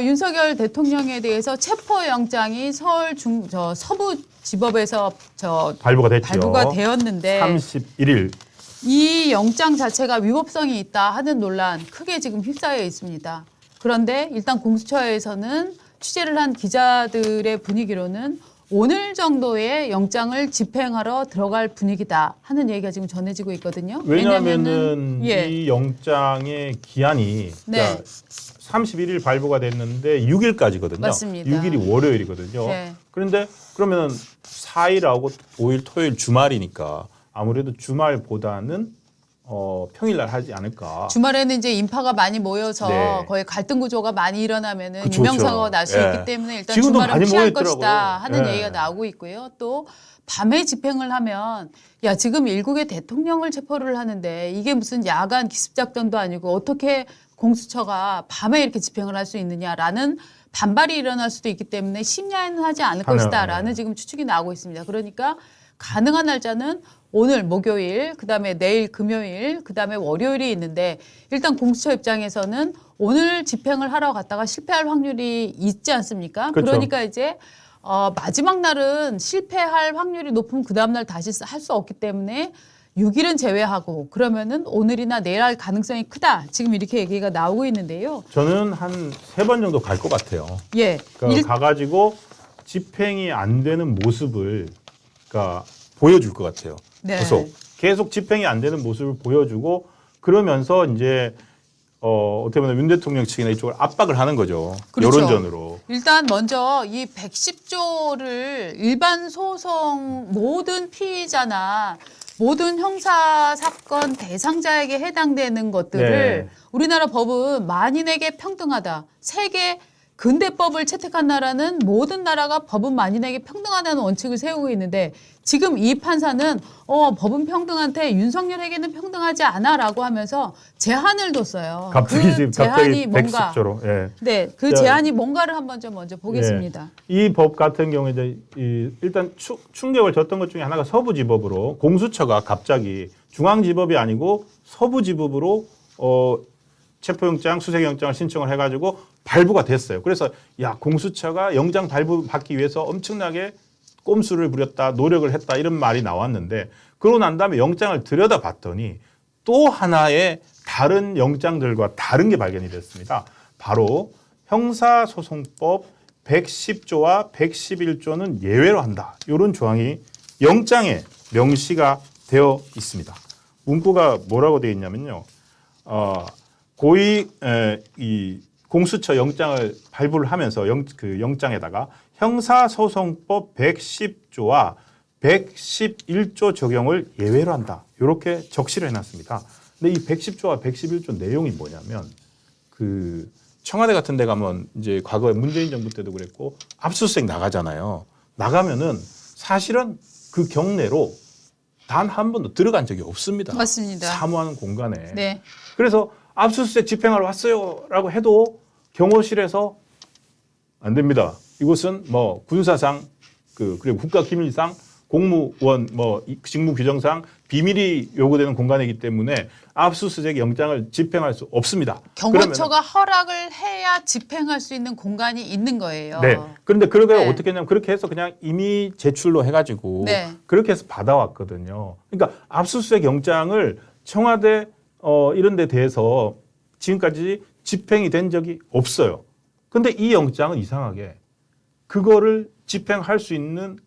윤석열 대통령에 대해서 체포영장이 서부지법에서 발부가 되었는데 31일 이 영장 자체가 위법성이 있다 하는 논란 크게 지금 휩싸여 있습니다. 그런데 일단 공수처에서는 취재를 한 기자들의 분위기로는 오늘 정도의 영장을 집행하러 들어갈 분위기다 하는 얘기가 지금 전해지고 있거든요. 왜냐하면은 예. 이 영장의 기한이 네. 31일 발부가 됐는데 6일까지거든요. 맞습니다. 6일이 월요일이거든요. 네. 그런데 그러면 4일하고 5일 토요일 주말이니까 아무래도 주말보다는 평일날 하지 않을까. 주말에는 이제 인파가 많이 모여서 네. 거의 갈등 구조가 많이 일어나면은 그쵸, 인명사고가 날 수 예. 있기 때문에 일단 지금도 주말은 많이 피할 모여있더라고요. 것이다 하는 예. 얘기가 나오고 있고요. 또 밤에 집행을 하면 야 지금 일국의 대통령을 체포를 하는데 이게 무슨 야간 기습작전도 아니고 어떻게 공수처가 밤에 이렇게 집행을 할 수 있느냐라는 반발이 일어날 수도 있기 때문에 심야에는 하지 않을 것이다라는 지금 추측이 나오고 있습니다. 그러니까 가능한 날짜는 오늘 목요일, 그다음에 내일 금요일, 그다음에 월요일이 있는데 일단 공수처 입장에서는 오늘 집행을 하러 갔다가 실패할 확률이 있지 않습니까? 그렇죠. 그러니까 이제 마지막 날은 실패할 확률이 높으면 그 다음 날 다시 할 수 없기 때문에 6일은 제외하고 그러면은 오늘이나 내일 할 가능성이 크다. 지금 이렇게 얘기가 나오고 있는데요. 저는 한 3번 정도 갈 것 같아요. 예. 그러니까 가가지고 집행이 안 되는 모습을 그러니까 보여줄 것 같아요. 네. 계속 집행이 안 되는 모습을 보여주고 그러면서 이제 어떻게 보면 윤 대통령 측이나 이쪽을 압박을 하는 거죠. 그렇죠. 여론전으로. 일단 먼저 이 110조를 일반 소송 모든 피의자나 모든 형사 사건 대상자에게 해당되는 것들을 네. 우리나라 법은 만인에게 평등하다. 세계 근대법을 채택한 나라는 모든 나라가 법은 만인에게 평등하다는 원칙을 세우고 있는데 지금 이 판사는 법은 평등한데 윤석열에게는 평등하지 않아라고 하면서 제한을 뒀어요. 갑자기 제한이 뭔가 110조로. 예. 네, 그 제한이 뭔가를 한번 좀 먼저 보겠습니다. 이 법 같은 경우에 이제 일단 충격을 줬던 것 중에 하나가 서부지법으로 공수처가 갑자기 중앙지법이 아니고 서부지법으로 체포영장, 수색영장을 신청을 해가지고 발부가 됐어요. 그래서 야 공수처가 영장 발부받기 위해서 엄청나게 꼼수를 부렸다, 노력을 했다 이런 말이 나왔는데 그러고 난 다음에 영장을 들여다봤더니 또 하나의 다른 영장들과 다른 게 발견이 됐습니다. 바로 형사소송법 110조와 111조는 예외로 한다. 이런 조항이 영장에 명시가 되어 있습니다. 문구가 뭐라고 되어 있냐면요. 이 공수처 영장을 발부를 하면서 그 영장에다가 형사소송법 110조와 111조 적용을 예외로 한다. 이렇게 적시를 해놨습니다. 근데 이 110조와 111조 내용이 뭐냐면 그 청와대 같은 데 가면 이제 과거에 문재인 정부 때도 그랬고 압수수색 나가잖아요. 나가면은 사실은 그 경내로 단 한 번도 들어간 적이 없습니다. 맞습니다. 사무하는 공간에. 네. 그래서 압수수색 집행하러 왔어요라고 해도 경호실에서 안 됩니다. 이곳은 뭐 군사상 그리고 국가기밀상 공무원 직무규정상 비밀이 요구되는 공간이기 때문에 압수수색 영장을 집행할 수 없습니다. 경호처가 허락을 해야 집행할 수 있는 공간이 있는 거예요. 네. 그런데 그러게 네. 어떻게 했냐면 그렇게 해서 그냥 이미 제출로 해가지고 네. 그렇게 해서 받아왔거든요. 그러니까 압수수색 영장을 청와대 이런 데 대해서 지금까지 집행이 된 적이 없어요. 근데 이 영장은 이상하게 그거를 집행할 수 있는,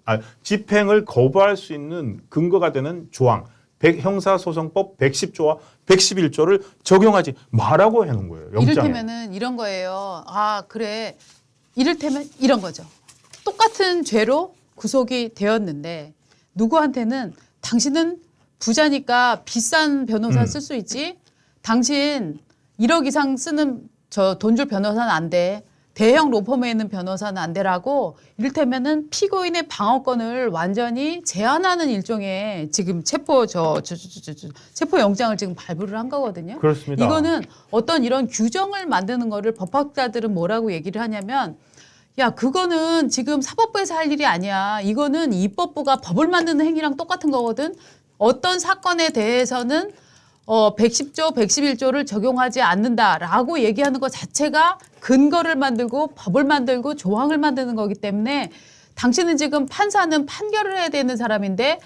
집행을 거부할 수 있는 근거가 되는 조항, 형사소송법 110조와 111조를 적용하지 말라고 해놓은 거예요. 영장에. 이를테면은 이런 거예요. 아, 그래. 이를테면 이런 거죠. 똑같은 죄로 구속이 되었는데 누구한테는 당신은 부자니까 비싼 변호사 쓸 수 있지. 당신 1억 이상 쓰는 돈 줄 변호사는 안 돼. 대형 로펌에 있는 변호사는 안 되라고 이를테면은 피고인의 방어권을 완전히 제한하는 일종의 지금 체포 영장을 지금 발부를 한 거거든요. 그렇습니다. 이거는 어떤 이런 규정을 만드는 거를 법학자들은 뭐라고 얘기를 하냐면 야, 그거는 지금 사법부에서 할 일이 아니야. 이거는 입법부가 법을 만드는 행위랑 똑같은 거거든. 어떤 사건에 대해서는 110조, 111조를 적용하지 않는다라고 얘기하는 것 자체가 근거를 만들고 법을 만들고 조항을 만드는 거기 때문에 당신은 지금 판사는 판결을 해야 되는 사람인데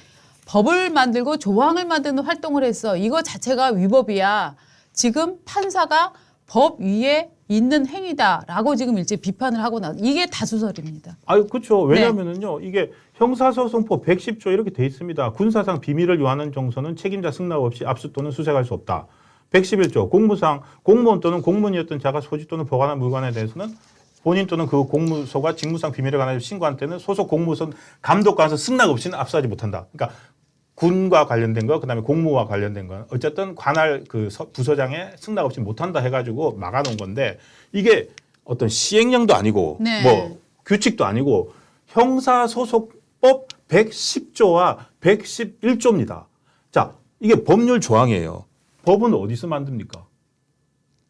법을 만들고 조항을 만드는 활동을 했어. 이거 자체가 위법이야. 지금 판사가 법 위에 있는 행위다라고 지금 일제 비판을 하고 이게 다수설입니다. 아유, 그렇죠. 왜냐하면은요, 이게 형사소송법 110조 이렇게 돼 있습니다. 군사상 비밀을 요하는 정서는 책임자 승낙 없이 압수 또는 수색할 수 없다. 111조 공무상 공무원 또는 공무원이었던 자가 소지 또는 보관한 물건에 대해서는 본인 또는 그 공무소가 직무상 비밀에 관하여 신고한 때는 소속 공무선 감독관에서 승낙 없이는 압수하지 못한다. 그러니까 군과 관련된 거, 그다음에 공무와 관련된 건 어쨌든 관할 그 부서장의 승낙 없이 못한다 해가지고 막아놓은 건데 이게 어떤 시행령도 아니고 네. 뭐 규칙도 아니고 형사소송법 110조와 111조입니다. 자, 이게 법률 조항이에요. 법은 어디서 만듭니까?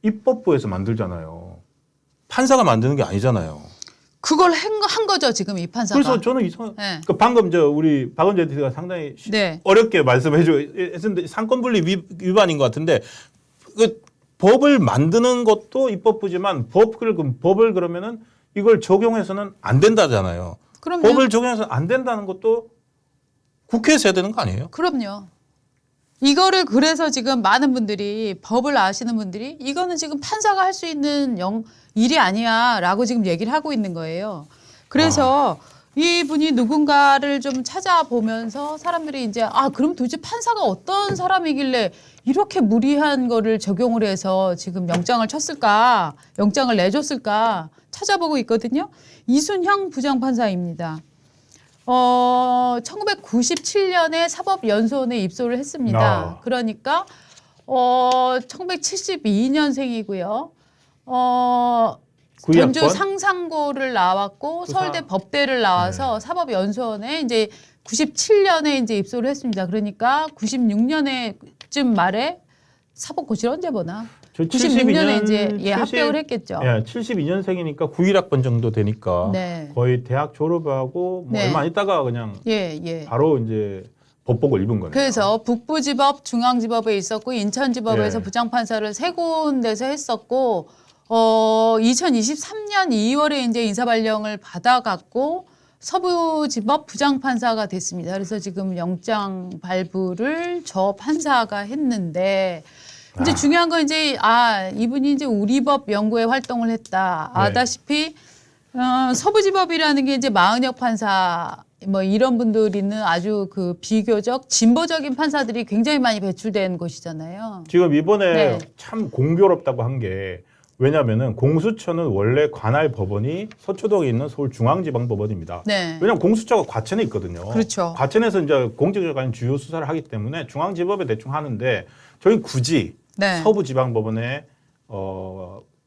입법부에서 만들잖아요. 판사가 만드는 게 아니잖아요. 그걸 한 거죠 지금 이 판사가. 그래서 저는 네. 그 방금 우리 박은재 대표가 상당히 네. 어렵게 했는데 상권분리 위반인 것 같은데 그 법을 만드는 것도 입법부지만 법을 그러면은 이걸 적용해서는 안 된다잖아요. 그럼요. 법을 적용해서 안 된다는 것도 국회에서 해야 되는 거 아니에요? 그럼요. 이거를 그래서 지금 많은 분들이 법을 아시는 분들이 이거는 지금 판사가 할 수 있는 일이 아니야라고 지금 얘기를 하고 있는 거예요. 그래서 이분이 누군가를 좀 찾아보면서 사람들이 이제 그럼 도대체 판사가 어떤 사람이길래 이렇게 무리한 거를 적용을 해서 지금 영장을 쳤을까, 영장을 내줬을까 찾아보고 있거든요. 이순형 부장판사입니다. 1997년에 사법연수원에 입소를 했습니다. 그러니까 1972년생이고요. 전주 상상고를 나왔고 서울대 법대를 나와서 사법연수원에 이제 97년에 이제 입소를 했습니다. 그러니까 96년에쯤 말에 사법고시를 언제 보나? 96년에 이제 합격을 했겠죠. 예, 72년생이니까 91학번 정도 되니까 네. 거의 대학 졸업하고 뭐 얼마 안 있다가 그냥 바로 이제 법복을 입은 거네요. 그래서 북부지법, 중앙지법에 있었고 인천지법에서 예. 부장판사를 3군데서 했었고 2023년 2월에 이제 인사발령을 받아갖고 서부지법 부장판사가 됐습니다. 그래서 지금 영장 발부를 저 판사가 했는데 이제 중요한 건 이제 이분이 이제 우리법 연구에 활동을 했다. 아다시피 서부지법이라는 게 이제 마은혁 판사 뭐 이런 분들이는 아주 그 비교적 진보적인 판사들이 굉장히 많이 배출된 곳이잖아요. 지금 이번에 네. 참 공교롭다고 한 게 왜냐하면은 공수처는 원래 관할 법원이 서초동에 있는 서울중앙지방법원입니다. 네. 왜냐하면 공수처가 과천에 있거든요. 그렇죠. 과천에서 이제 공직자간 주요 수사를 하기 때문에 중앙지법에 대충 하는데 저희 굳이 네. 서부지방법원에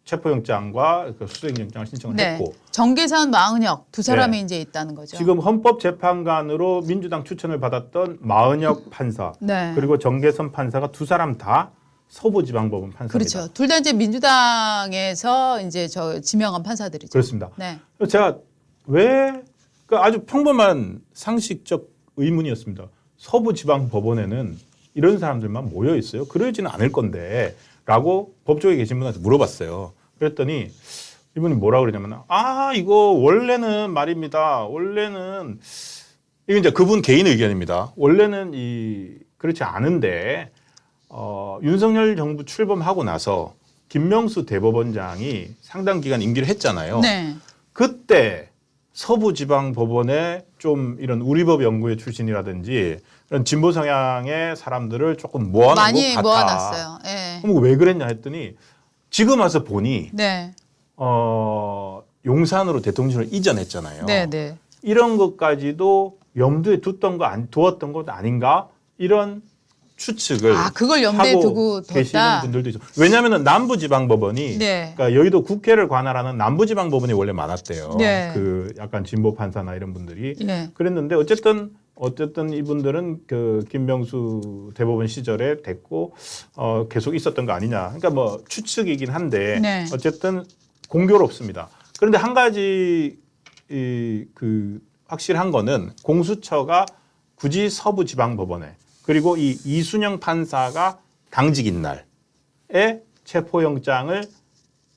체포영장과 그 수색영장을 신청을 했고 정계선, 마은혁 두 사람이 이제 있다는 거죠. 지금 헌법재판관으로 민주당 추천을 받았던 마은혁 판사 네. 그리고 정계선 판사가 두 사람 다 서부지방법원 판사입니다. 그렇죠. 둘 다 이제 민주당에서 이제 지명한 판사들이죠. 그렇습니다. 네. 제가 왜 아주 평범한 상식적 의문이었습니다. 서부지방법원에는 이런 사람들만 모여 있어요. 그러지는 않을 건데 라고 법조계 계신 분한테 물어봤어요. 그랬더니 이분이 뭐라 그러냐면 이거 원래는 말입니다. 원래는 이게 이제 그분 개인 의견입니다. 원래는 그렇지 않은데 윤석열 정부 출범하고 나서 김명수 대법원장이 상당 기간 임기를 했잖아요. 네. 그때 서부지방법원에 좀 이런 우리법 연구회 출신이라든지 이런 진보 성향의 사람들을 조금 모아놓은 많이 것 같아. 모아놨어요. 네. 그럼 왜 그랬냐 했더니 지금 와서 보니 네. 용산으로 대통령을 이전했잖아요. 네. 네. 이런 것까지도 염두에 두었던 것 아닌가 이런 추측을 그걸 염두에 하고 두고 계시는 뒀다. 분들도 있어요. 왜냐하면 남부지방법원이 네. 그러니까 여의도 국회를 관할하는 남부지방법원이 원래 많았대요. 네. 그 약간 진보 판사나 이런 분들이 네. 그랬는데 어쨌든 이분들은 그 김명수 대법원 시절에 됐고 계속 있었던 거 아니냐. 그러니까 뭐 추측이긴 한데 네. 어쨌든 공교롭습니다. 그런데 한 가지 그 확실한 거는 공수처가 굳이 서부지방법원에 그리고 이 이순영 판사가 당직인 날에 체포영장을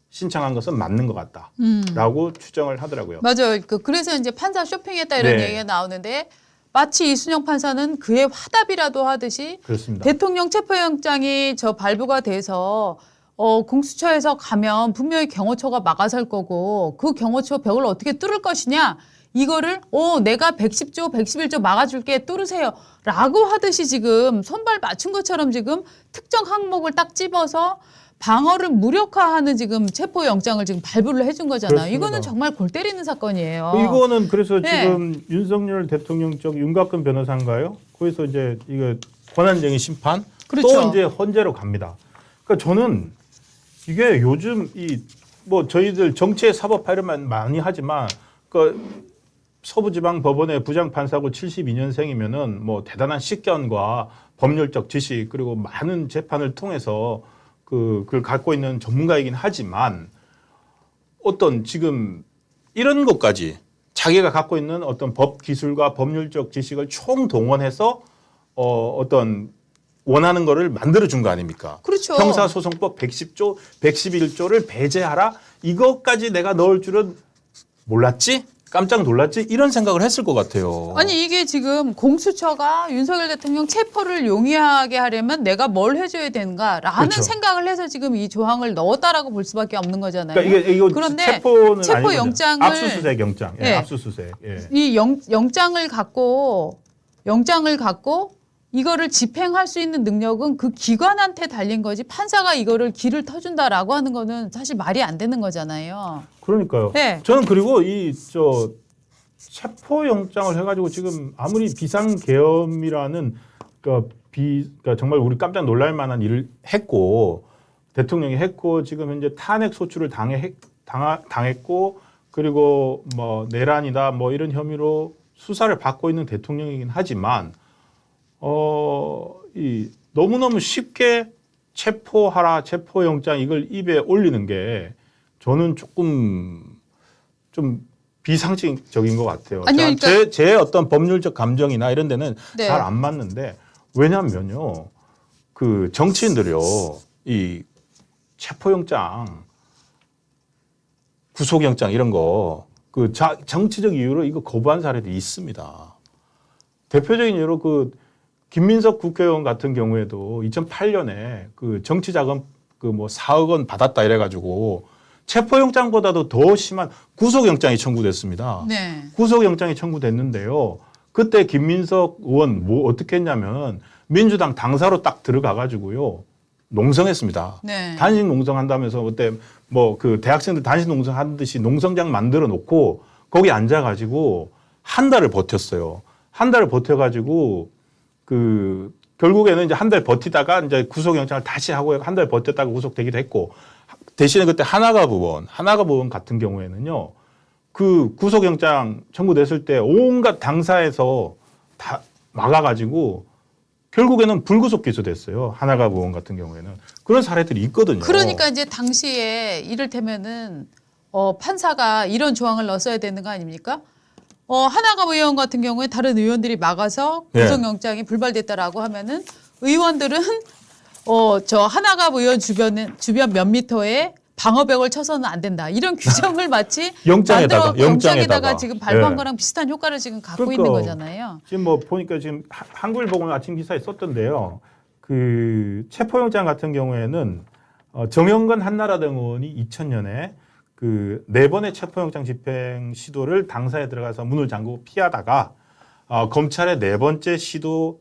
신청한 것은 맞는 것 같다라고 추정을 하더라고요. 맞아요. 그래서 이제 판사 쇼핑했다 이런 네. 얘기가 나오는데 마치 이순영 판사는 그의 화답이라도 하듯이 그렇습니다. 대통령 체포영장이 발부가 돼서 공수처에서 가면 분명히 경호처가 막아설 거고 그 경호처 벽을 어떻게 뚫을 것이냐 이거를 내가 110조 111조 막아줄게 뚫으세요 라고 하듯이 지금 손발 맞춘 것처럼 지금 특정 항목을 딱 집어서 방어를 무력화하는 지금 체포영장을 지금 발부를 해준 거잖아요. 그렇습니다. 이거는 정말 골 때리는 사건이에요. 이거는 그래서 네. 지금 윤석열 대통령 쪽 윤곽근 변호사인가요? 거기서 이제 이거 권한쟁의 심판 그렇죠. 또 이제 헌재로 갑니다. 그러니까 저는 이게 요즘 뭐 저희들 정치의 사법화 이런 말 많이 하지만 그 서부지방법원의 부장판사고 72년생이면은 뭐 대단한 식견과 법률적 지식 그리고 많은 재판을 통해서 그걸 갖고 있는 전문가이긴 하지만 어떤 지금 이런 것까지 자기가 갖고 있는 어떤 법 기술과 법률적 지식을 총동원해서 어떤 원하는 거를 만들어준 거 아닙니까? 그렇죠. 형사소송법 110조, 111조를 배제하라. 이것까지 내가 넣을 줄은 몰랐지? 깜짝 놀랐지? 이런 생각을 했을 것 같아요. 아니 이게 지금 공수처가 윤석열 대통령 체포를 용이하게 하려면 내가 뭘 해줘야 되는가라는 그렇죠. 생각을 해서 지금 이 조항을 넣었다라고 볼 수밖에 없는 거잖아요. 그러니까 이거 그런데 체포는 체포 아니거든요. 영장을 압수수색 영장. 예, 네. 압수수색. 예. 이 영장을 갖고 이거를 집행할 수 있는 능력은 그 기관한테 달린 거지 판사가 이거를 길을 터준다라고 하는 거는 사실 말이 안 되는 거잖아요. 그러니까요. 네. 저는 그리고 체포영장을 해가지고 지금 아무리 비상계엄이라는 그러니까 정말 우리 깜짝 놀랄 만한 일을 했고 대통령이 했고 지금 현재 탄핵 소추를 당했고 그리고 뭐 내란이다 뭐 이런 혐의로 수사를 받고 있는 대통령이긴 하지만 너무너무 쉽게 체포하라 체포영장 이걸 입에 올리는 게 저는 조금 좀 비상식적인 것 같아요. 아니요, 그러니까 제 어떤 법률적 감정이나 이런 데는 네. 잘 안 맞는데 왜냐면요. 그 정치인들이요. 이 체포영장, 구속영장 이런 거 그 정치적 이유로 이거 거부한 사례도 있습니다. 대표적인 예로 그 김민석 국회의원 같은 경우에도 2008년에 그 정치자금 뭐 4억 원 받았다 이래가지고 체포영장보다도 더 심한 구속영장이 청구됐습니다. 네. 구속영장이 청구됐는데요. 그때 김민석 의원 뭐 어떻게 했냐면 민주당 당사로 딱 들어가가지고요. 농성했습니다. 네. 단식 농성한다면서 그때 뭐 그 대학생들 단식 농성하는 듯이 농성장 만들어 놓고 거기 앉아가지고 한 달을 버텼어요. 한 달을 버텨가지고 결국에는 이제 한 달 버티다가 이제 구속영장을 다시 하고 한 달 버텼다가 구속되기도 했고 대신에 그때 하나갑 의원 같은 경우에는요. 그 구속영장 청구됐을 때 온갖 당사에서 다 막아가지고 결국에는 불구속 기소됐어요. 하나갑 의원 같은 경우에는 그런 사례들이 있거든요. 그러니까 이제 당시에 이를테면은 판사가 이런 조항을 넣었어야 되는 거 아닙니까? 하나갑 의원 같은 경우에 다른 의원들이 막아서 네. 구속영장이 불발됐다라고 하면은 의원들은 저 하나갑 의원 주변 몇 미터에 방어벽을 쳐서는 안 된다. 이런 규정을 마치 영장에다가 영장에다가 지금 발부한 예. 거랑 비슷한 효과를 지금 갖고 그러니까 있는 거잖아요. 지금 뭐 보니까 지금 한국일보는 아침 기사에 썼던데요. 그 체포영장 같은 경우에는 정영근 한나라당 의원이 2000년에 그 4번의 체포영장 집행 시도를 당사에 들어가서 문을 잠그고 피하다가 검찰의 4번째 시도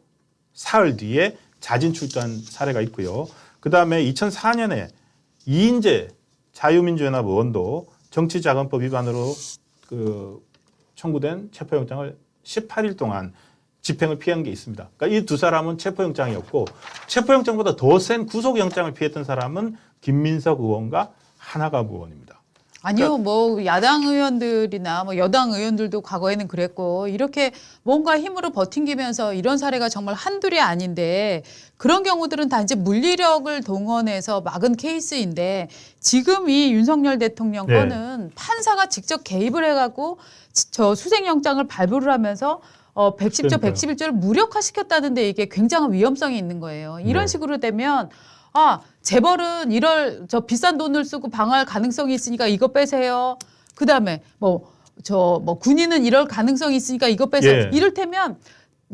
사흘 뒤에 자진 출두한 사례가 있고요. 그다음에 2004년에 이인재 자유민주연합 의원도 정치자금법 위반으로 청구된 체포영장을 18일 동안 집행을 피한 게 있습니다. 그러니까 이 두 사람은 체포영장이었고 체포영장보다 더 센 구속영장을 피했던 사람은 김민석 의원과 하나갑 의원입니다. 아니요, 뭐 야당 의원들이나 뭐 여당 의원들도 과거에는 그랬고 이렇게 뭔가 힘으로 버팅기면서 이런 사례가 정말 한둘이 아닌데 그런 경우들은 다 이제 물리력을 동원해서 막은 케이스인데 지금 이 윤석열 대통령 네. 거는 판사가 직접 개입을 해갖고 저 수색영장을 발부를 하면서 110조, 그러니까요. 111조를 무력화시켰다는데 이게 굉장한 위험성이 있는 거예요. 이런 네. 식으로 되면 재벌은 저 비싼 돈을 쓰고 방어할 가능성이 있으니까 이거 빼세요. 그다음에 군인은 이럴 가능성이 있으니까 이거 빼세요. 예. 이를테면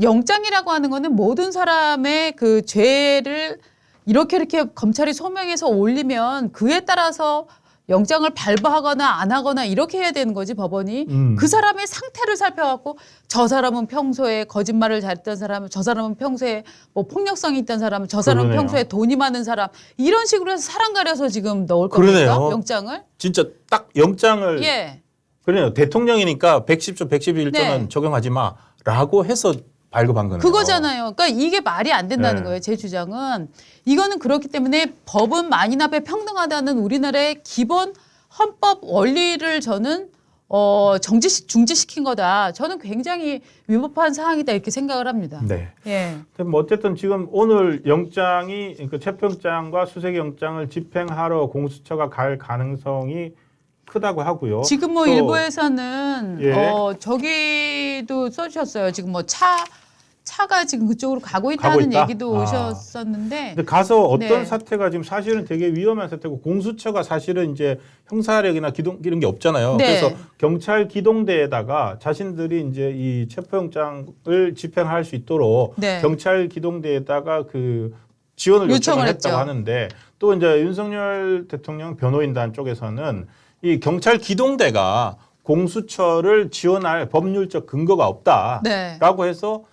영장이라고 하는 거는 모든 사람의 그 죄를 이렇게 검찰이 소명해서 올리면 그에 따라서 영장을 발부하거나 안 하거나 이렇게 해야 되는 거지 법원이. 그 사람의 상태를 살펴갖고 저 사람은 평소에 거짓말을 잘했던 사람, 저 사람은 평소에 뭐 폭력성이 있던 사람, 저 사람은 그러네요. 평소에 돈이 많은 사람 이런 식으로 해서 사람 가려서 지금 넣을 겁니까? 그러네요. 영장을? 진짜 딱 영장을 예. 그래요. 대통령이니까 110조, 111조는 네. 적용하지 마라고 해서 발급한 거네요. 그거잖아요. 그러니까 이게 말이 안 된다는 네. 거예요. 제 주장은. 이거는 그렇기 때문에 법은 만인 앞에 평등하다는 우리나라의 기본 헌법 원리를 저는 중지시킨 거다. 저는 굉장히 위법한 사항이다 이렇게 생각을 합니다. 네. 예. 뭐 어쨌든 지금 오늘 영장이 그 체포영장과 수색영장을 집행하러 공수처가 갈 가능성이 크다고 하고요. 지금 뭐 또 일부에서는 예. 저기도 써주셨어요. 지금 뭐 차가 지금 그쪽으로 가고 가고 있다는 있다? 얘기도 오셨었는데. 근데 가서 어떤 네. 사태가 지금 사실은 되게 위험한 사태고 공수처가 사실은 이제 형사력이나 기동 이런 게 없잖아요. 네. 그래서 경찰 기동대에다가 자신들이 이제 이 체포영장을 집행할 수 있도록 네. 경찰 기동대에다가 그 지원을 요청을 했죠. 했다고 하는데 또 이제 윤석열 대통령 변호인단 쪽에서는 이 경찰 기동대가 공수처를 지원할 법률적 근거가 없다라고 네. 해서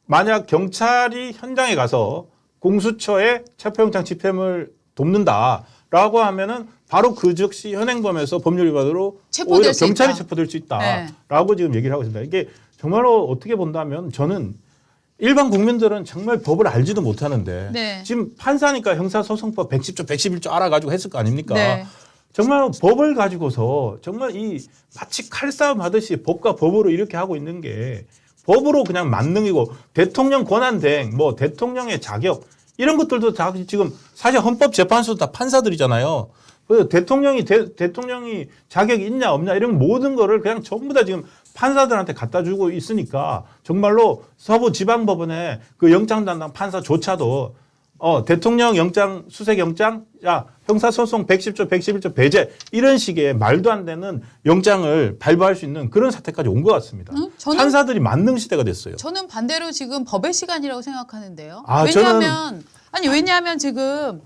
만약 경찰이 현장에 가서 공수처의 체포영장 집행을 돕는다라고 하면은 바로 그 즉시 현행범에서 법률 위반으로 체포될 오히려 수 경찰이 있다. 체포될 수 네. 있다라고 지금 얘기를 하고 있습니다. 이게 정말로 어떻게 본다면 저는 일반 국민들은 정말 법을 알지도 못하는데 네. 지금 판사니까 형사소송법 110조, 111조 알아가지고 했을 거 아닙니까? 네. 정말 법을 가지고서 정말 이 마치 칼싸움 하듯이 법과 법으로 이렇게 하고 있는 게 법으로 그냥 만능이고 대통령 권한대행, 뭐 대통령의 자격 이런 것들도 다 지금 사실 헌법재판소도 다 판사들이잖아요. 그래서 대통령이 자격이 있냐 없냐 이런 모든 거를 그냥 전부 다 지금 판사들한테 갖다 주고 있으니까 정말로 서부지방법원의 그 영장 담당 판사조차도 대통령 영장, 수색 영장, 형사소송 110조, 111조 배제 이런 식의 말도 안 되는 영장을 발부할 수 있는 그런 사태까지 온 것 같습니다. 저는 판사들이 만능 시대가 됐어요. 저는 반대로 지금 법의 시간이라고 생각하는데요. 아, 왜냐하면 지금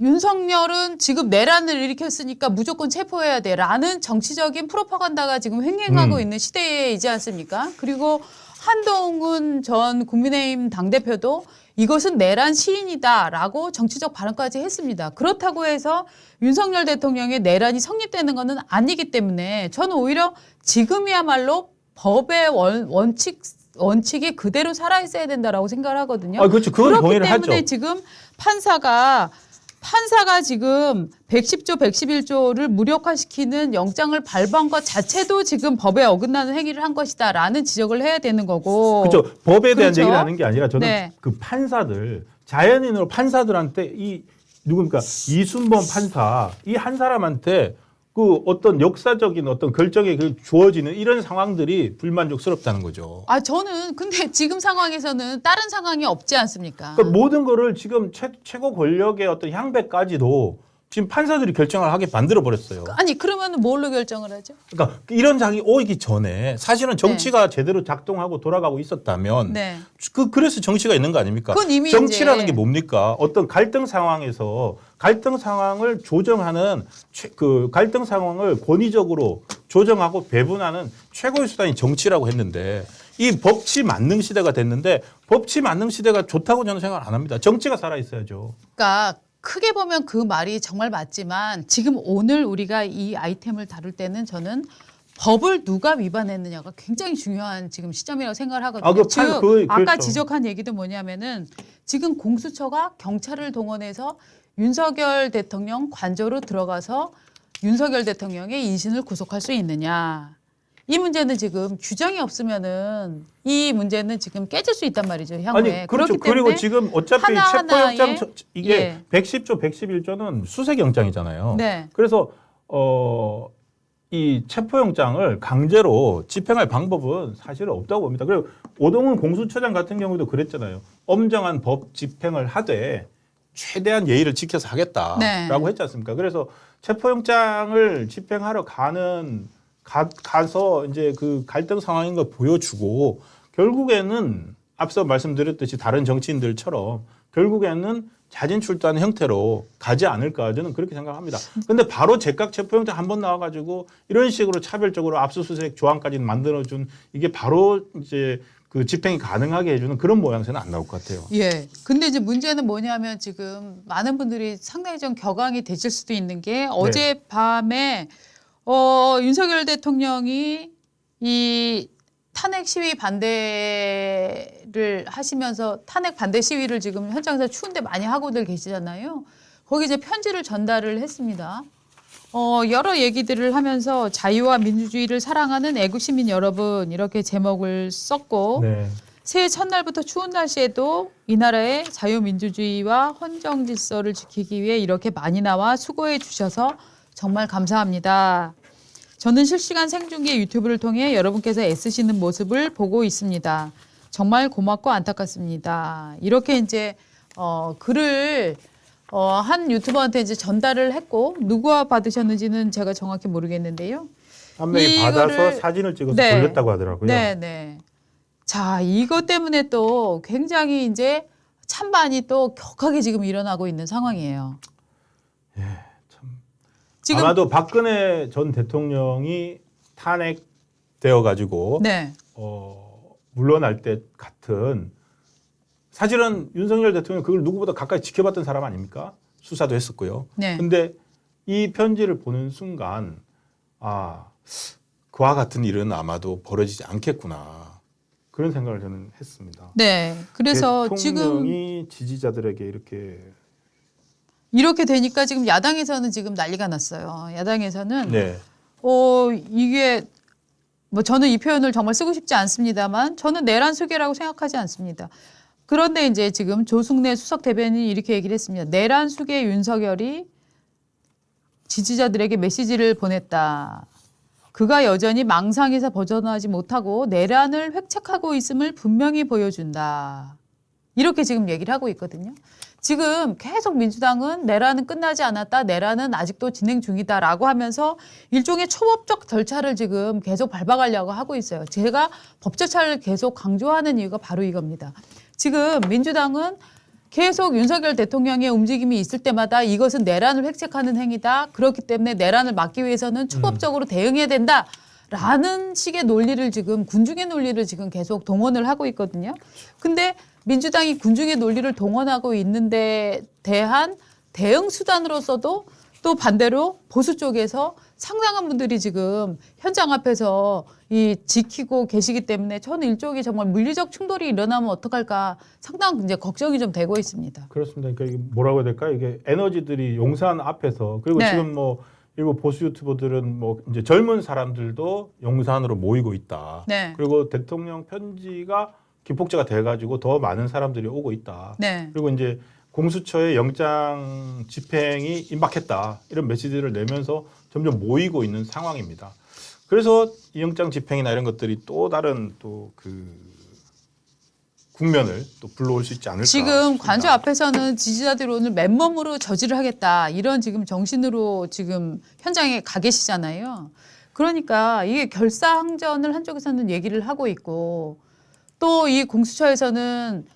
윤석열은 지금 내란을 일으켰으니까 무조건 체포해야 돼라는 정치적인 프로파간다가 지금 횡행하고 있는 시대이지 않습니까? 그리고 한동훈 전 국민의힘 당대표도 이것은 내란 시인이다라고 정치적 발언까지 했습니다. 그렇다고 해서 윤석열 대통령의 내란이 성립되는 것은 아니기 때문에 저는 오히려 지금이야말로 법의 원칙이 그대로 살아있어야 된다라고 생각을 하거든요. 그렇죠. 그건 그렇기 동의를 때문에 하죠. 지금 판사가 지금 110조, 111조를 무력화시키는 영장을 발부한 것 자체도 지금 법에 어긋나는 행위를 한 것이다라는 지적을 해야 되는 거고. 그렇죠. 법에 대한 그렇죠? 얘기를 하는 게 아니라 저는 네. 그 판사들 자연인으로 판사들한테 누굽니까 이순범 판사 이 한 사람한테 그 어떤 역사적인 어떤 결정이 주어지는 이런 상황들이 불만족스럽다는 거죠. 저는 근데 지금 상황에서는 다른 상황이 없지 않습니까? 그러니까 모든 거를 지금 최고 권력의 어떤 향배까지도 지금 판사들이 결정을 하게 만들어 버렸어요. 아니 그러면 뭘로 결정을 하죠? 그러니까 이런 장이 오기 전에 사실은 정치가 제대로 작동하고 돌아가고 있었다면 네. 그래서 정치가 있는 거 아닙니까? 그건 이미 정치라는 이제 게 뭡니까? 어떤 갈등 상황에서 갈등 상황을 조정하는 그 갈등 상황을 권위적으로 조정하고 배분하는 최고의 수단이 정치라고 했는데 이 법치 만능 시대가 됐는데 법치 만능 시대가 좋다고 저는 생각 안 합니다. 정치가 살아 있어야죠. 그러니까 크게 보면 그 말이 정말 맞지만 지금 오늘 우리가 이 아이템을 다룰 때는 저는 법을 누가 위반했느냐가 굉장히 중요한 지금 시점이라고 생각을 하거든요. 아까 그렇죠. 지적한 얘기도 뭐냐면은 지금 공수처가 경찰을 동원해서 윤석열 대통령 관저로 들어가서 윤석열 대통령의 인신을 구속할 수 있느냐. 이 문제는 지금 규정이 없으면은 이 문제는 지금 깨질 수 있단 말이죠. 향후에. 아니 그렇죠. 그렇기 때문에 그리고 지금 어차피 하나하나의 체포영장 이게 예. 110조, 111조는 수색영장이잖아요. 네. 그래서 이 체포영장을 강제로 집행할 방법은 사실은 없다고 봅니다. 그리고 오동훈 공수처장 같은 경우도 그랬잖아요. 엄정한 법 집행을 하되 최대한 예의를 지켜서 하겠다라고 네. 했지 않습니까? 그래서 체포영장을 집행하러 가서 이제 그 갈등 상황인 걸 보여주고 결국에는 앞서 말씀드렸듯이 다른 정치인들처럼 결국에는 자진 출두하는 형태로 가지 않을까 저는 그렇게 생각합니다. 그런데 바로 즉각 체포영장 한 번 나와가지고 이런 식으로 차별적으로 압수수색 조항까지 만들어준 이게 바로 이제 그 집행이 가능하게 해주는 그런 모양새는 안 나올 것 같아요. 예. 근데 이제 문제는 뭐냐면 지금 많은 분들이 상당히 좀 격앙이 되실 수도 있는 게 어젯밤에 윤석열 대통령이 이 탄핵 시위 반대를 하시면서 탄핵 반대 시위를 지금 현장에서 추운데 많이 하고들 계시잖아요. 거기 이제 편지를 전달을 했습니다. 여러 얘기들을 하면서 자유와 민주주의를 사랑하는 애국 시민 여러분 이렇게 제목을 썼고 네. 새해 첫날부터 추운 날씨에도 이 나라의 자유민주주의와 헌정 질서를 지키기 위해 이렇게 많이 나와 수고해 주셔서 정말 감사합니다. 저는 실시간 생중계 유튜브를 통해 여러분께서 애쓰시는 모습을 보고 있습니다. 정말 고맙고 안타깝습니다. 이렇게 이제 글을 한 유튜버한테 이제 전달을 했고 누구와 받으셨는지는 제가 정확히 모르겠는데요. 한 명이 받아서 사진을 찍어서 돌렸다고 하더라고요. 네, 네. 자, 이것 때문에 또 굉장히 이제 찬반이 또 격하게 지금 일어나고 있는 상황이에요. 예, 참. 지금 아마도 박근혜 전 대통령이 탄핵되어 가지고 네. 물러날 때 같은 사실은 윤석열 대통령 그걸 누구보다 가까이 지켜봤던 사람 아닙니까? 수사도 했었고요. 네. 근데 이 편지를 보는 순간 그와 같은 일은 아마도 벌어지지 않겠구나. 그런 생각을 저는 했습니다. 네. 그래서 지금 대통령이 지지자들에게 이렇게 되니까 지금 야당에서는 지금 난리가 났어요. 야당에서는 네. 이게 뭐 저는 이 표현을 정말 쓰고 싶지 않습니다만 저는 내란 수계라고 생각하지 않습니다. 그런데 이제 지금 조승래 수석 대변인이 이렇게 얘기를 했습니다. 내란 수계 윤석열이 지지자들에게 메시지를 보냈다. 그가 여전히 망상에서 벗어나지 못하고 내란을 획책하고 있음을 분명히 보여준다. 이렇게 지금 얘기를 하고 있거든요. 지금 계속 민주당은 내란은 끝나지 않았다. 내란은 아직도 진행 중이다라고 하면서 일종의 초법적 절차를 지금 계속 밟아가려고 하고 있어요. 제가 법 절차를 계속 강조하는 이유가 바로 이겁니다. 지금 민주당은 계속 윤석열 대통령의 움직임이 있을 때마다 이것은 내란을 획책하는 행위다. 그렇기 때문에 내란을 막기 위해서는 초법적으로 대응해야 된다라는 식의 논리를 지금 군중의 논리를 지금 계속 동원을 하고 있거든요. 근데 민주당이 군중의 논리를 동원하고 있는데 대한 대응 수단으로서도 또 반대로 보수 쪽에서 상당한 분들이 지금 현장 앞에서 이 지키고 계시기 때문에 저는 일종의 정말 물리적 충돌이 일어나면 어떡할까 상당히 이제 걱정이 좀 되고 있습니다. 그렇습니다. 그러니까 이게 뭐라고 해야 될까요? 이게 에너지들이 용산 앞에서 그리고 네. 지금 뭐 일부 보수 유튜버들은 뭐 이제 젊은 사람들도 용산으로 모이고 있다. 네. 그리고 대통령 편지가 기폭제가 돼가지고 더 많은 사람들이 오고 있다. 네. 그리고 이제 공수처의 영장 집행이 임박했다. 이런 메시지를 내면서 점점 모이고 있는 상황입니다. 그래서 이 영장 집행이나 이런 것들이 또 다른 또 그 국면을 또 불러올 수 있지 않을까 지금 싶습니다. 관저 앞에서는 지지자들이 오늘 맨몸으로 저지를 하겠다 이런 지금 정신으로 지금 현장에 가 계시잖아요. 그러니까 이게 결사항전을 한쪽에서는 얘기를 하고 있고 또 이 공수처에서는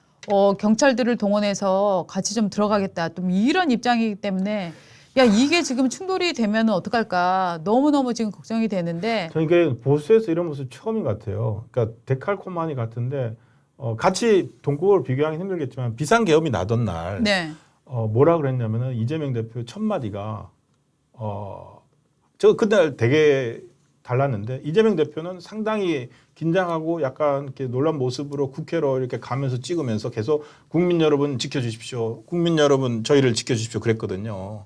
경찰들을 동원해서 같이 좀 들어가겠다 좀 이런 입장이기 때문에 야 이게 지금 충돌이 되면 어떡할까 너무너무 지금 걱정이 되는데 저는 이게 보수에서 이런 모습 처음인 것 같아요. 그러니까 데칼코마니 같은데 같이 동국을 비교하기 힘들겠지만 비상계엄이 나던 날 네. 뭐라 그랬냐면은 이재명 대표 첫 마디가 저 그날 되게 달랐는데 이재명 대표는 상당히 긴장하고 약간 이렇게 놀란 모습으로 국회로 이렇게 가면서 찍으면서 계속 국민 여러분 지켜주십시오. 국민 여러분 저희를 지켜주십시오. 그랬거든요.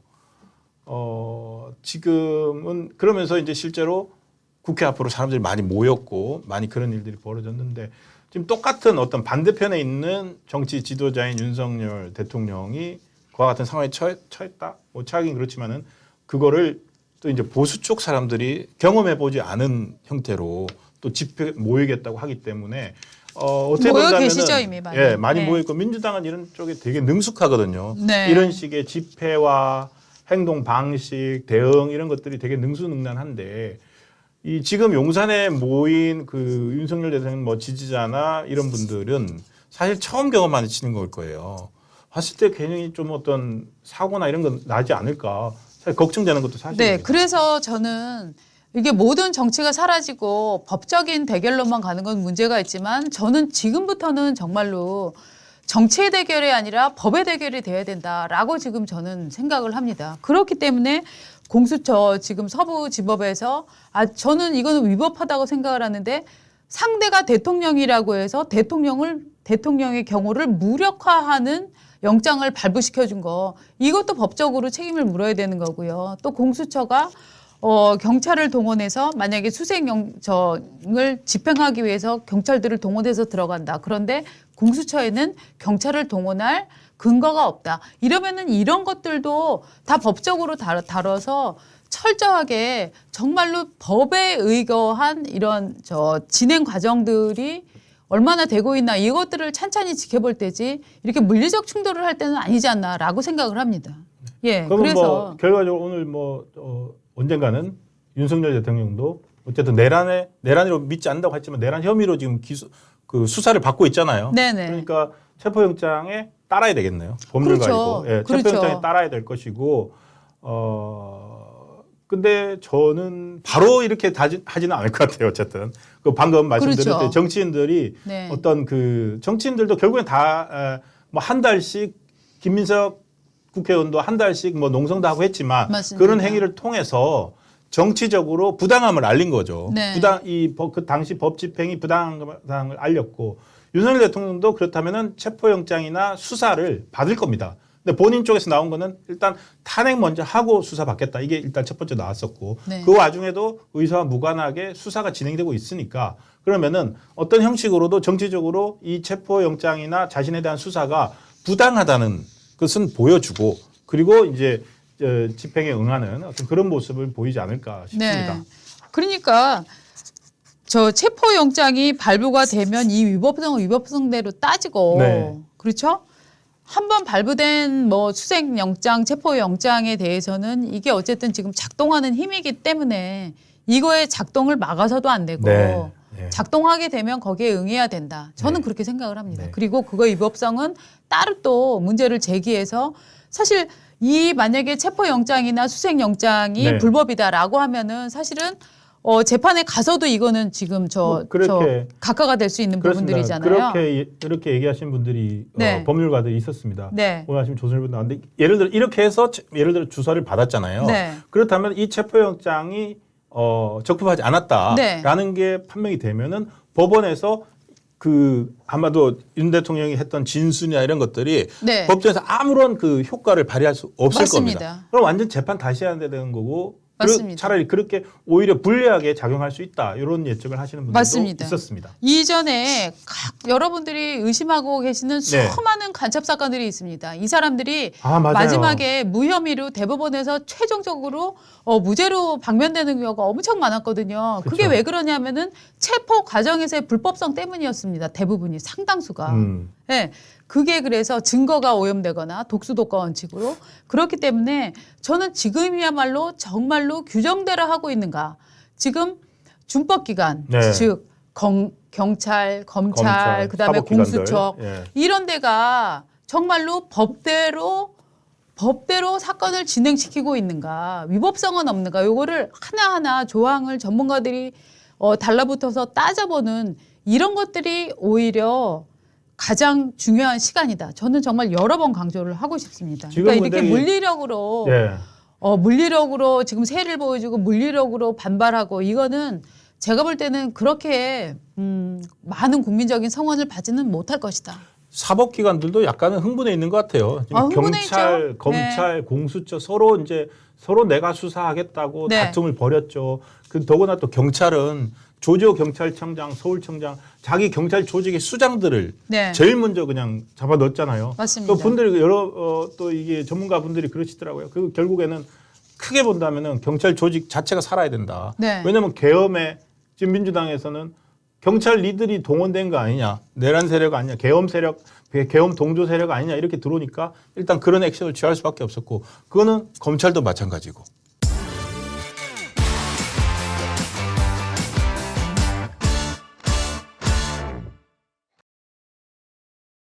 지금은 그러면서 이제 실제로 국회 앞으로 사람들이 많이 모였고 많이 그런 일들이 벌어졌는데 지금 똑같은 어떤 반대편에 있는 정치 지도자인 윤석열 대통령이 그와 같은 상황에 처했다. 뭐 처하긴 그렇지만은 그거를 또 이제 보수 쪽 사람들이 경험해 보지 않은 형태로 또 집회 모이겠다고 하기 때문에 어떻게 모여 본다면은 계시죠, 이미 많이. 예, 많이 네. 모여 있고 민주당은 이런 쪽에 되게 능숙하거든요. 네. 이런 식의 집회와 행동 방식, 대응 이런 것들이 되게 능수능란한데 이 지금 용산에 모인 그 윤석열 대통령 뭐 지지자나 이런 분들은 사실 처음 경험하시는 걸 거예요. 봤을 때 괜히 좀 어떤 사고나 이런 건 나지 않을까 사실 걱정되는 것도 사실입니다. 네, 그래서 저는 이게 모든 정치가 사라지고 법적인 대결로만 가는 건 문제가 있지만 저는 지금부터는 정말로 정치의 대결이 아니라 법의 대결이 돼야 된다라고 지금 저는 생각을 합니다. 그렇기 때문에 공수처 지금 서부지법에서 저는 이거는 위법하다고 생각을 하는데 상대가 대통령이라고 해서 대통령의 경호를 무력화하는 영장을 발부시켜준 거 이것도 법적으로 책임을 물어야 되는 거고요. 또 공수처가 경찰을 동원해서 만약에 수색영장을 집행하기 위해서 경찰들을 동원해서 들어간다. 그런데 공수처에는 경찰을 동원할 근거가 없다. 이러면은 이런 것들도 다 법적으로 다뤄서 철저하게 정말로 법에 의거한 이런 진행 과정들이 얼마나 되고 있나 이것들을 찬찬히 지켜볼 때지 이렇게 물리적 충돌을 할 때는 아니지 않나라고 생각을 합니다. 예, 그러면 그래서 뭐 결과적으로 오늘 언젠가는 윤석열 대통령도 어쨌든 내란으로 믿지 않는다고 했지만 내란 혐의로 지금 그 수사를 받고 있잖아요. 네네. 그러니까 체포영장에 따라야 되겠네요. 법률 그렇죠. 가지고. 예, 그렇죠. 체포영장에 따라야 될 것이고 근데 저는 바로 이렇게 하지는 않을 것 같아요. 어쨌든 그 방금 말씀드렸듯이 그렇죠. 정치인들이 네. 어떤 그 정치인들도 결국엔 다 뭐 한 달씩 김민석 국회의원도 한 달씩 뭐 농성도 하고 했지만 맞습니다. 그런 행위를 통해서 정치적으로 부당함을 알린 거죠. 네. 그 당시 법 집행이 부당함을 알렸고 윤석열 대통령도 그렇다면은 체포영장이나 수사를 받을 겁니다. 근데 본인 쪽에서 나온 거는 일단 탄핵 먼저 하고 수사 받겠다. 이게 일단 첫 번째 나왔었고 네. 그 와중에도 의사와 무관하게 수사가 진행되고 있으니까 그러면은 어떤 형식으로도 정치적으로 이 체포영장이나 자신에 대한 수사가 부당하다는 것은 보여주고 그리고 이제 집행에 응하는 어떤 그런 모습을 보이지 않을까 싶습니다. 네. 그러니까 체포영장이 발부가 되면 이 위법성대로 따지고 네. 그렇죠? 한번 발부된 수색영장, 체포영장에 대해서는 이게 어쨌든 지금 작동하는 힘이기 때문에 이거의 작동을 막아서도 안 되고 네. 네. 작동하게 되면 거기에 응해야 된다. 저는 네. 그렇게 생각을 합니다. 네. 그리고 그거 위법성은 따로 또 문제를 제기해서 사실 만약에 체포영장이나 수색영장이 네. 불법이다라고 하면은 사실은 재판에 가서도 이거는 지금 그렇게 각하가 될 수 있는 그렇습니다. 부분들이잖아요. 그렇게 얘기하신 분들이 네. 법률가들이 있었습니다. 네. 오늘 아침 조선일보 나왔는데 예를 들어 이렇게 해서 예를 들어 주사를 받았잖아요. 네. 그렇다면 이 체포영장이 적법하지 않았다라는 네. 게 판명이 되면은 법원에서 아마도 윤 대통령이 했던 진술이나 이런 것들이 네. 법정에서 아무런 그 효과를 발휘할 수 없을 맞습니다. 겁니다. 그럼 완전 재판 다시 해야 되는 거고 맞습니다. 차라리 그렇게 오히려 불리하게 작용할 수 있다. 이런 예측을 하시는 분들도 맞습니다. 있었습니다. 이전에 여러분들이 의심하고 계시는 네. 수많은 간첩 사건들이 있습니다. 이 사람들이 맞아요. 마지막에 무혐의로 대법원에서 최종적으로 무죄로 방면되는 경우가 엄청 많았거든요. 그게 그쵸. 왜 그러냐면은 체포 과정에서의 불법성 때문이었습니다. 대부분이 상당수가. 네, 그게 그래서 증거가 오염되거나 독수독과 원칙으로 그렇기 때문에 저는 지금이야말로 정말로 규정대로 하고 있는가. 지금 준법기관 네. 즉 경찰, 검찰, 그다음에 사법기관들. 공수처 예. 이런 데가 정말로 법대로 사건을 진행시키고 있는가, 위법성은 없는가, 요거를 하나하나 조항을 전문가들이 달라붙어서 따져보는 이런 것들이 오히려 가장 중요한 시간이다. 저는 정말 여러 번 강조를 하고 싶습니다. 지금 그러니까 이렇게 근데 물리력으로 예. 물리력으로 지금 세를 보여주고 물리력으로 반발하고 이거는 제가 볼 때는 그렇게 많은 국민적인 성원을 받지는 못할 것이다. 사법기관들도 약간은 흥분해 있는 것 같아요. 지금 흥분해 경찰, 있죠. 검찰, 공수처 서로 내가 수사하겠다고 네. 다툼을 벌였죠. 더구나 또 경찰은 조지호 경찰청장, 서울청장 자기 경찰 조직의 수장들을 네. 제일 먼저 그냥 잡아 넣었잖아요. 맞습니다. 또 분들이 또 이게 전문가 분들이 그러시더라고요. 결국에는 크게 본다면은 경찰 조직 자체가 살아야 된다. 네. 왜냐하면 계엄에 지금 민주당에서는 경찰 리들이 동원된 거 아니냐, 내란 세력 아니냐, 계엄 세력, 계엄 동조 세력 아니냐 이렇게 들어오니까 일단 그런 액션을 취할 수밖에 없었고, 그거는 검찰도 마찬가지고.